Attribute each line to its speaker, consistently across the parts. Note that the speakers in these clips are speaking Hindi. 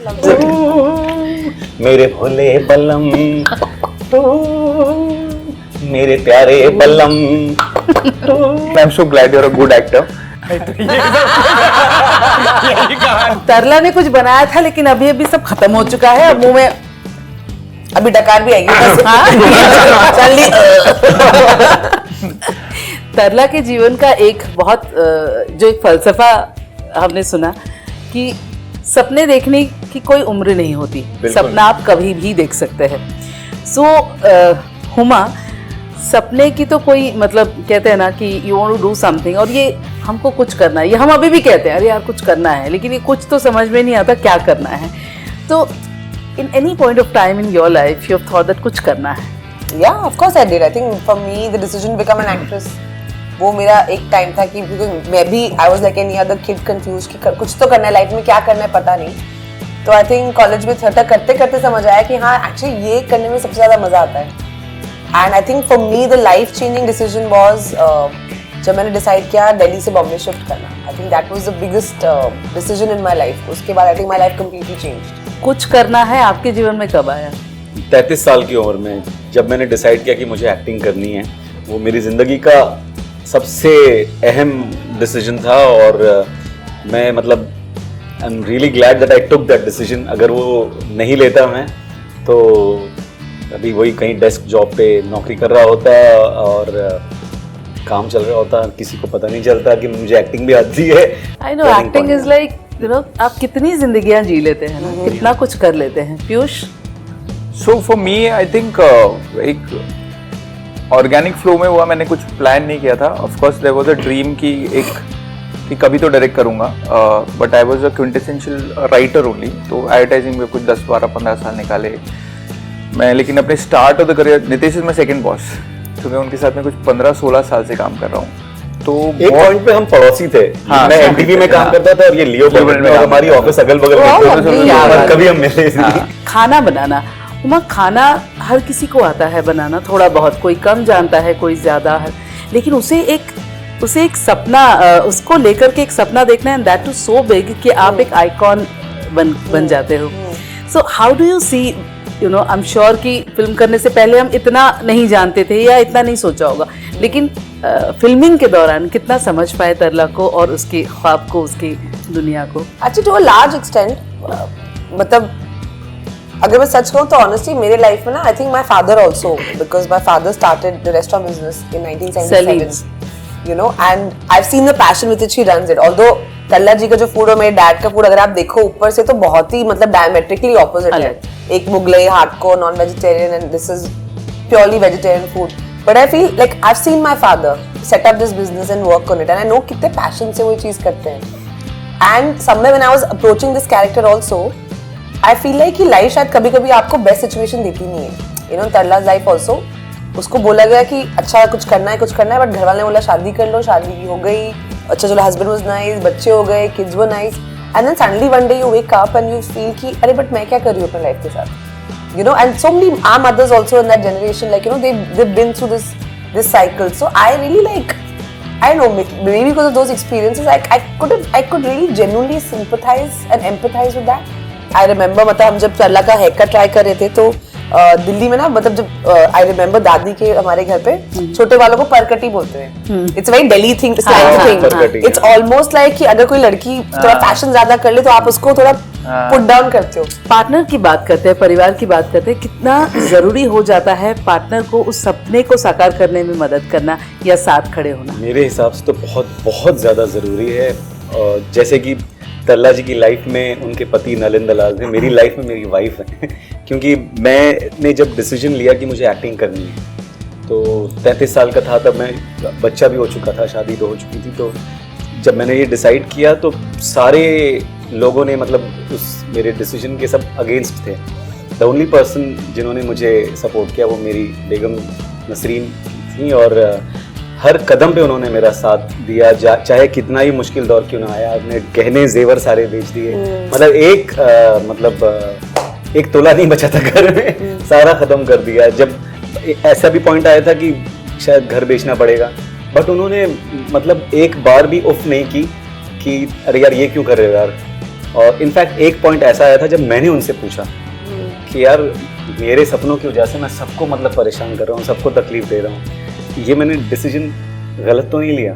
Speaker 1: मेरे भोले बल्लम, मेरे प्यारे बल्लम।
Speaker 2: I am so glad you are a good actor.
Speaker 3: Tarla ने कुछ बनाया था लेकिन अभी अभी सब खत्म हो चुका है। अब मुंह में अभी डकार भी आएगी बस। हाँ? चल ली। तरला के जीवन का एक बहुत जो एक फलसफा हमने सुना कि सपने देखने की कोई उम्र नहीं होती, सपना आप कभी भी देख सकते हैं। सो हुमा, सपने की तो कोई मतलब कहते हैं ना कि you want to do something और ये हमको कुछ करना है, ये हम अभी भी कहते हैं अरे यार कुछ करना है, लेकिन ये कुछ तो समझ में नहीं आता क्या करना है। तो in any point of time in your life you have thought that कुछ करना है?
Speaker 4: Yeah, of course I did. I think for me the decision to become an actress, वो मेरा एक टाइम था कि मैं भी I was like any other kid confused कि कुछ तो करना है लाइफ में, क्या करना है पता नहीं। तो आई थिंक कॉलेज में थिएटर करते करते समझ आया कि हाँ एक्चुअली ये करने में सबसे ज़्यादा मज़ा आता है। And I think for me the life changing decision was जब मैंने डिसाइड किया दिल्ली से बॉम्बे शिफ्ट करना। I think that was the biggest decision in my life. उसके बाद I think my life completely changed.
Speaker 3: कुछ करना है आपके जीवन में कब आया?
Speaker 1: 33 साल की उम्र में जब मैंने डिसाइड किया कि मुझे एक्टिंग करनी है। वो मेरी ज़िंदगी का सबसे अहम डिसीजन था और मैं मतलब I am really glad that I took that decision. अगर वो नहीं लेता मैं तो अभी वही कहीं डेस्क जॉब पे नौकरी कर रहा होता और काम चल रहा होता, किसी को पता नहीं चलता कि मुझे एक्टिंग भी आती है।
Speaker 3: I know acting is like you no आप कितनी जिंदगियां जी लेते हैं ना, कितना कुछ कर लेते हैं। Piyush?
Speaker 2: So for me I think एक ऑर्गेनिक फ्लो में हुआ, मैंने कुछ प्लान नहीं किया था। Of course there was a dream कि कभी तो डायरेक्ट करूंगा, but I was a quintessential writer only. तो एडवर्टाइजिंग में कुछ 10, 12, 15 साल निकाले मैं, लेकिन अपने start of the career Nitesh is my second boss, तो मैं उनके साथ में कुछ 15-16 साल से काम कर रहा हूँ। तो
Speaker 1: एक पॉइंट पे हम पड़ोसी थे।
Speaker 2: हाँ,
Speaker 1: मैं एमटीवी में काम करता था और ये लियो बर्ड में, हमारी ऑफिस अगल बगल में, कभी हम मिले नहीं।
Speaker 3: खाना बनाना, उमा खाना हर किसी को आता है बनाना थोड़ा बहुत, कोई कम जानता है कोई ज्यादा है, लेकिन उसे एक सपना उसको लेकर के एक सपना देखना है, दैट टू सो बिग कि आप एक आइकॉन बन जाते हो। So how do you see you know, I am sure कि फिल्म करने से पहले हम इतना नहीं जानते थे या इतना नहीं सोचा होगा, लेकिन फिल्मिंग के दौरान कितना समझ पाए तरला को और उसके ख्वाब को, उसकी दुनिया को?
Speaker 4: अच्छा, टू अ लार्ज एक्सटेंट, मतलब अगर मैं सच कहूँ तो ऑनेस्टली मेरे लाइफ में ना I think my father also, because my father started the restaurant business in 1977, you know, and I have seen the passion with which he runs it. Although तल्ला जी का जो फूड और मेरे डैड का फूड अगर आप देखो ऊपर से तो बहुत ही मतलब डायमेट्रिकली ऑपोजिट है। एक Mughlai hardcore non vegetarian and this is purely vegetarian food. But I feel like I have seen my father set up this business and work on it, and I know कितने पैशन से वो चीज करते हैं। And somewhere when I was approaching this character also, I feel like कि लाइफ शायद कभी कभी आपको बेस्ट सिचुएशन देती नहीं है। यू नो, तरला's लाइफ आल्सो, उसको बोला गया कि अच्छा कुछ करना है, बट घर वाले ने बोला शादी कर लो, शादी हो गई, अच्छा चलो हस्बैंड वाज नाइस, बच्चे हो गए, kids were nice, and then suddenly one day you wake up and you feel कि अरे बट मैं क्या कर रही हूँ अपनी लाइफ के साथ, you know. And so many are mothers also in that generation, like you know they've been through this cycle. So I really like, I don't know, maybe because of those experiences I could really genuinely sympathize and empathize with that. I remember मतलब हम जब तरला का हेयर कट ट्राई कर रहे थे तो दिल्ली में ना, मतलब जब आई रिमेम्बर दादी के हमारे घर पे छोटे वालों को परकटी बोलते हैं। It's very Delhi thing, it's almost like कि अगर कोई लड़की थोड़ा फैशन ज्यादा कर ले तो आप उसको थोड़ा पुट डाउन करते हो।
Speaker 3: पार्टनर की बात करते हैं, परिवार की बात करते हैं, कितना जरूरी हो जाता है पार्टनर को उस सपने को साकार करने में मदद करना या साथ खड़े होना? मेरे
Speaker 1: हिसाब से तो बहुत बहुत ज्यादा जरूरी है। जैसे कि तरला जी की लाइफ में उनके पति नलिन दलाल थे, मेरी लाइफ में मेरी वाइफ है। क्योंकि मैंने जब डिसीजन लिया कि मुझे एक्टिंग करनी है तो 33 साल का था, तब मैं बच्चा भी हो चुका था, शादी तो हो चुकी थी। तो जब मैंने ये डिसाइड किया तो सारे लोगों ने मतलब उस मेरे डिसीजन के सब अगेंस्ट थे। द ओनली पर्सन जिन्होंने मुझे सपोर्ट किया वो मेरी बेगम नसरीन थी और हर कदम पे उन्होंने मेरा साथ दिया, चाहे कितना ही मुश्किल दौर क्यों ना आया। अपने गहने जेवर सारे बेच दिए, मतलब एक तोला नहीं बचा था घर में, सारा खत्म कर दिया। जब ऐसा भी पॉइंट आया था कि शायद घर बेचना पड़ेगा, बट उन्होंने मतलब एक बार भी उफ नहीं की कि अरे यार ये क्यों कर रहे हो यार, और इनफैक्ट एक पॉइंट ऐसा आया था जब मैंने उनसे पूछा कि यार मेरे सपनों की वजह से मैं सबको मतलब परेशान कर रहा हूँ, सबको तकलीफ दे रहा हूँ, ये मैंने डिसीजन गलत तो नहीं लिया?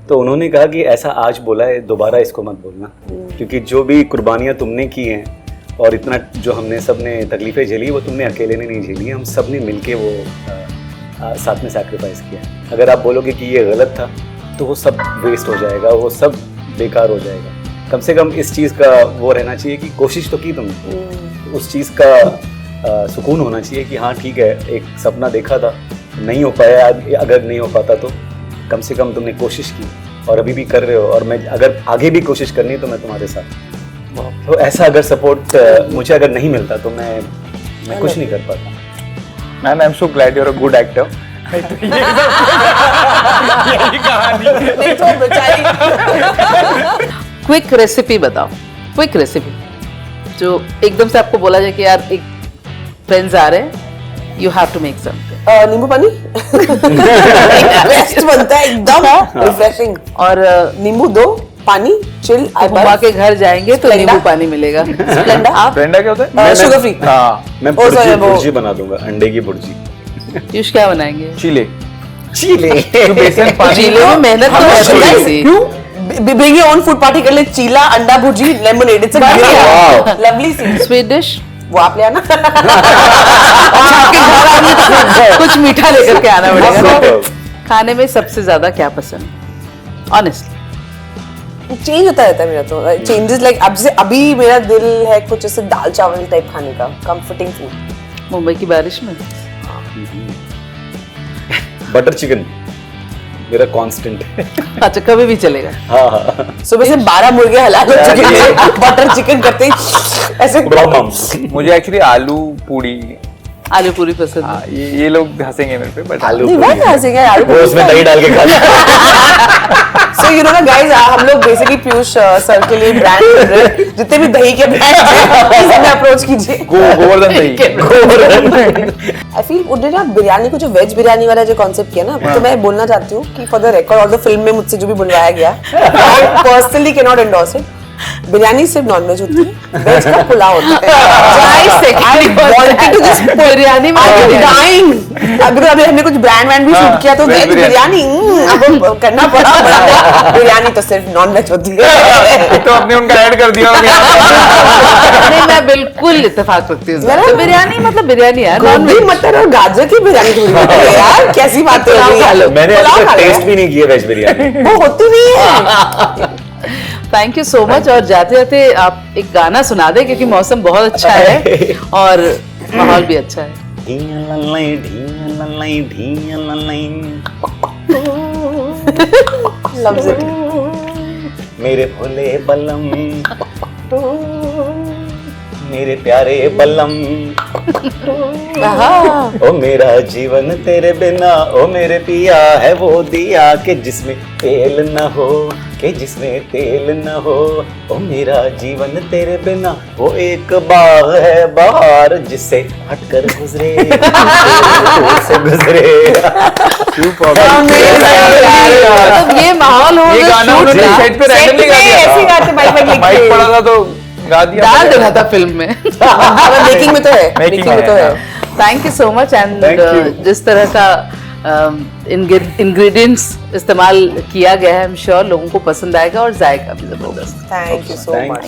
Speaker 1: तो उन्होंने कहा कि ऐसा आज बोला है, दोबारा इसको मत बोलना, क्योंकि जो भी कुर्बानियाँ तुमने की हैं और इतना जो हमने सब ने तकलीफ़ें झेली वो तुमने अकेले ने नहीं झेली, हम सब ने मिल के वो साथ में सैक्रिफाइस किया। अगर आप बोलोगे कि ये गलत था तो वो सब वेस्ट हो जाएगा, वो सब बेकार हो जाएगा। कम से कम इस चीज़ का वो रहना चाहिए कि कोशिश तो की तुमने, उस चीज़ का सुकून होना चाहिए कि हाँ ठीक है, एक सपना देखा था, नहीं हो पाया, अगर नहीं हो पाता तो कम से कम तुमने कोशिश की और अभी भी कर रहे हो, और मैं अगर आगे भी कोशिश करनी है तो मैं तुम्हारे साथ। तो ऐसा अगर सपोर्ट मुझे अगर नहीं मिलता तो मैं कुछ नहीं कर पाता।
Speaker 2: Ma'am I am so glad you are a good actor.
Speaker 3: Quick recipe बताओ, क्विक रेसिपी जो एकदम से आपको बोला जाए कि यार एक फ्रेंड्स आ रहे हैं, you have to make something.
Speaker 4: नींबू पानी बेस्ट बनता है, एकदम रिफ्रेशिंग।
Speaker 3: और
Speaker 4: नींबू दो, पानी, चिल।
Speaker 3: हुमा के घर जाएंगे तो नींबू पानी मिलेगा।
Speaker 4: स्प्लेंडर।
Speaker 3: आप
Speaker 2: ब्रेंडा क्या होता है?
Speaker 4: Sugar free.
Speaker 2: हाँ,
Speaker 1: मैं भुर्जी बना दूंगा, अंडे की भुर्जी।
Speaker 3: पीयूष क्या बनाएंगे?
Speaker 2: चीले।
Speaker 1: चीले
Speaker 2: बेसन पानी
Speaker 3: चीले में मेहनत तो
Speaker 4: Guys,
Speaker 3: है थोड़ी सी।
Speaker 4: bring your own food party कर ले, चीला, अंडा भुर्जी, lemonade, it's a lovely scene.
Speaker 3: Sweet dish
Speaker 4: वो आप ले आना।
Speaker 3: कुछ मीठा लेकर के आना पड़ेगा। खाने में सबसे ज्यादा क्या पसंद? ऑनेस्टली
Speaker 4: चेंज होता रहता है मेरा तो, चेंजेस लाइक अब जैसे अभी मेरा दिल है कुछ ऐसे दाल चावल टाइप खाने का, कंफर्टिंग फूड।
Speaker 3: मुंबई की बारिश में
Speaker 1: बटर चिकन मेरा कांस्टेंट है।
Speaker 3: अच्छा, कभी भी चलेगा।
Speaker 1: हाँ हाँ।
Speaker 4: सुबह से 12 मुर्गे हलाल हो चुके हैं, बटर चिकन करते ही ऐसे।
Speaker 2: मुझे एक्चुअली आलू पूड़ी,
Speaker 3: आलू पूरी पसंद है।
Speaker 2: हाँ, ये लोग हंसेंगे मेरे पे, बट
Speaker 1: आलू
Speaker 4: नहीं,
Speaker 1: पूरी
Speaker 4: बहुत हंसेंगे यार, आलू
Speaker 1: वो उसमें दही डाल के खाते।
Speaker 4: So you know ना guys, हम लोग बेसिकली पीयूष सर के लिए ब्रांड कर रहे हैं, जितने भी दही के ब्रांड हैं प्लीज हमें अप्रोच कीजिए।
Speaker 2: गोवर्धन दही।
Speaker 4: आई फील उन्होंने बिरयानी को जो वेज बिरयानी वाला जो कॉन्सेप्ट किया ना, तो मैं बोलना चाहती हूँ कि फॉर द रिकॉर्ड और द फिल्म में मुझसे जो भी बुलवाया गया, I personally can not endorse it. Biryani सिर्फ नॉनवेज होती है, वेज का पुलाव होता है।
Speaker 3: बिरयानी में
Speaker 4: अगर अभी हमने कुछ ब्रांड वैंड भी शूट किया तो वेज बिरयानी अब करना पड़ा, बिरयानी तो सिर्फ नॉनवेज होती है।
Speaker 2: तो आपने उनका ऐड कर दिया।
Speaker 3: नहीं, मैं बिल्कुल इत्तेफाक रखती हूँ। तो बिरयानी मतलब बिरयानी यार,
Speaker 4: गोभी मटर और गाजर की बिरयानी थोड़ी होती है यार, कैसी बातें हो रही है।
Speaker 1: मैंने अभी तक टेस्ट भी नहीं किया वेज बिरयानी।
Speaker 4: वो होती नहीं है।
Speaker 3: Thank you so much. और जाते जाते आप एक गाना सुना दे, क्योंकि मौसम बहुत अच्छा है और माहौल भी अच्छा है।
Speaker 4: Loves it.
Speaker 1: मेरे भोले बलम, मेरे प्यारे बलम, ओ मेरा जीवन तेरे बिना, ओ मेरे पिया है वो दिया कि जिसमें तेल न हो, कि जिसमें तेल न हो, ओ मेरा जीवन तेरे बिना, वो एक बाग है बाहर जिससे हटकर गुजरे, से गुजरे।
Speaker 3: मतलब ये माहौल हो,
Speaker 2: ये गाना उन्होंने सेट पे रैंडमली गा दिया
Speaker 4: ऐसी गाते
Speaker 2: माइक पड़ा था तो गा दिया,
Speaker 3: डाल देना था फिल्म में।
Speaker 4: मेकिंग में तो है,
Speaker 2: Making
Speaker 4: मेकिंग में तो
Speaker 2: है,
Speaker 4: है।
Speaker 3: Thank you so much. And
Speaker 1: Thank you.
Speaker 3: जिस तरह का इंग्रेडिएंट्स इस्तेमाल किया गया है, आई एम श्योर लोगों को पसंद आएगा और जाएगा भी जबरदस्त।
Speaker 4: Thank you so
Speaker 1: Thank
Speaker 4: much.